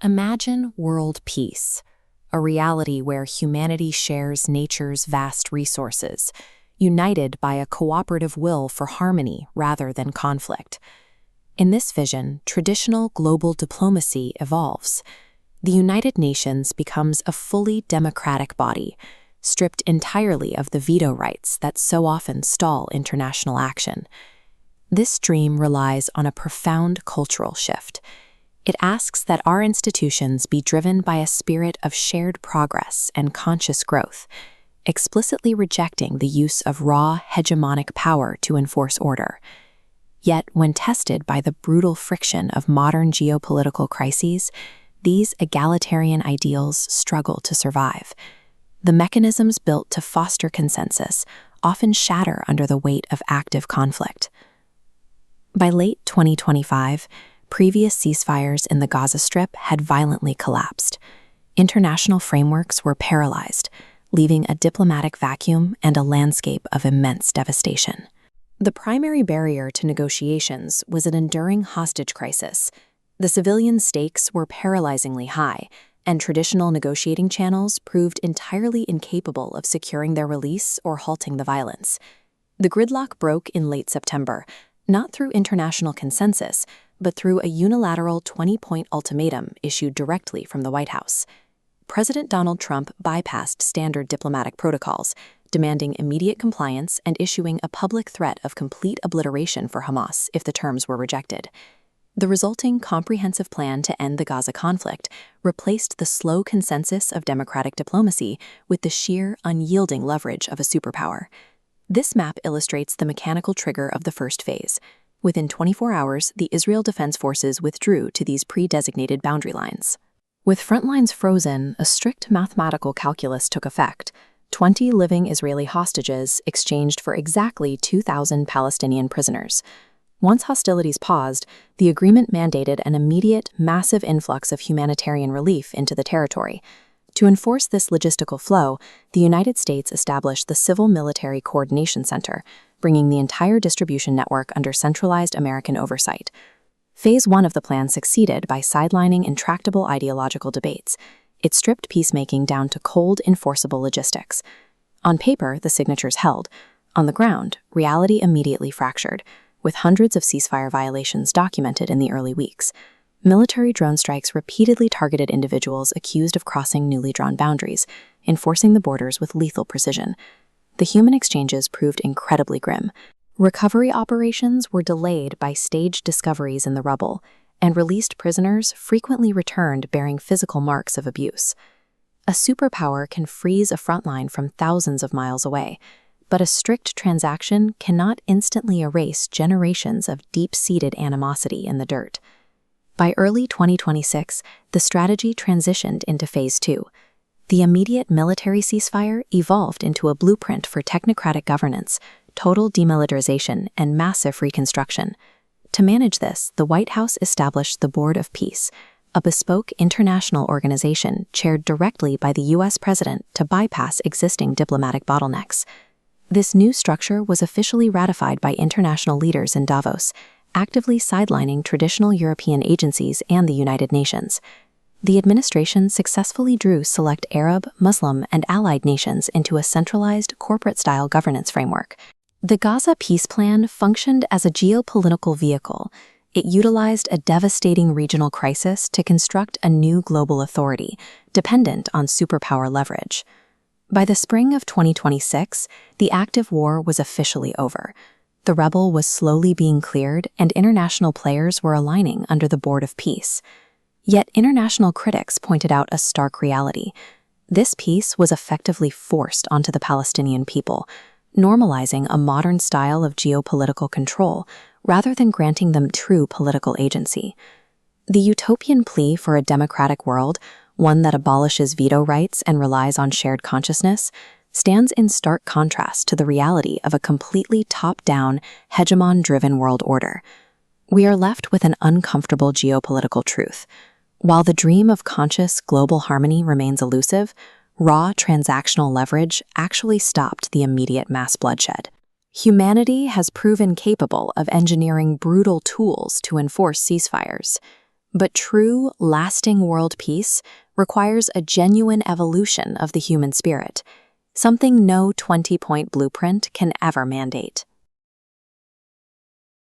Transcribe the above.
Imagine world peace, a reality where humanity shares nature's vast resources, united by a cooperative will for harmony rather than conflict. In this vision, traditional global diplomacy evolves. The United Nations becomes a fully democratic body, stripped entirely of the veto rights that so often stall international action. This dream relies on a profound cultural shift. It asks that our institutions be driven by a spirit of shared progress and conscious growth, explicitly rejecting the use of raw, hegemonic power to enforce order. Yet, when tested by the brutal friction of modern geopolitical crises, these egalitarian ideals struggle to survive. The mechanisms built to foster consensus often shatter under the weight of active conflict. By late 2025, previous ceasefires in the Gaza Strip had violently collapsed. International frameworks were paralyzed, leaving a diplomatic vacuum and a landscape of immense devastation. The primary barrier to negotiations was an enduring hostage crisis. The civilian stakes were paralyzingly high, and traditional negotiating channels proved entirely incapable of securing their release or halting the violence. The gridlock broke in late September, not through international consensus, but through a unilateral 20-point ultimatum issued directly from the White House. President Donald Trump bypassed standard diplomatic protocols, demanding immediate compliance and issuing a public threat of complete obliteration for Hamas if the terms were rejected. The resulting comprehensive plan to end the Gaza conflict replaced the slow consensus of democratic diplomacy with the sheer, unyielding leverage of a superpower. This map illustrates the mechanical trigger of the first phase. Within 24 hours, the Israel Defense Forces withdrew to these pre-designated boundary lines. With front lines frozen, a strict mathematical calculus took effect. 20 living Israeli hostages exchanged for exactly 2,000 Palestinian prisoners. Once hostilities paused, the agreement mandated an immediate, massive influx of humanitarian relief into the territory. To enforce this logistical flow, the United States established the Civil-Military Coordination Center, bringing the entire distribution network under centralized American oversight. Phase 1 of the plan succeeded by sidelining intractable ideological debates. It stripped peacemaking down to cold, enforceable logistics. On paper, the signatures held. On the ground, reality immediately fractured, with hundreds of ceasefire violations documented in the early weeks. Military drone strikes repeatedly targeted individuals accused of crossing newly drawn boundaries, enforcing the borders with lethal precision. The human exchanges proved incredibly grim. Recovery operations were delayed by staged discoveries in the rubble, and released prisoners frequently returned bearing physical marks of abuse. A superpower can freeze a front line from thousands of miles away, but a strict transaction cannot instantly erase generations of deep-seated animosity in the dirt. By early 2026, the strategy transitioned into Phase 2. The immediate military ceasefire evolved into a blueprint for technocratic governance, total demilitarization, and massive reconstruction. To manage this, the White House established the Board of Peace, a bespoke international organization chaired directly by the U.S. President to bypass existing diplomatic bottlenecks. This new structure was officially ratified by international leaders in Davos, actively sidelining traditional European agencies and the United Nations. The administration successfully drew select Arab, Muslim, and allied nations into a centralized, corporate-style governance framework. The Gaza peace plan functioned as a geopolitical vehicle. It utilized a devastating regional crisis to construct a new global authority, dependent on superpower leverage. By the spring of 2026, the active war was officially over. The rebel was slowly being cleared, and international players were aligning under the Board of Peace. Yet international critics pointed out a stark reality. This peace was effectively forced onto the Palestinian people, normalizing a modern style of geopolitical control rather than granting them true political agency. The utopian plea for a democratic world, one that abolishes veto rights and relies on shared consciousness, stands in stark contrast to the reality of a completely top-down, hegemon-driven world order. We are left with an uncomfortable geopolitical truth. While the dream of conscious global harmony remains elusive, raw transactional leverage actually stopped the immediate mass bloodshed. Humanity has proven capable of engineering brutal tools to enforce ceasefires. But true, lasting world peace requires a genuine evolution of the human spirit, something no 20-point blueprint can ever mandate.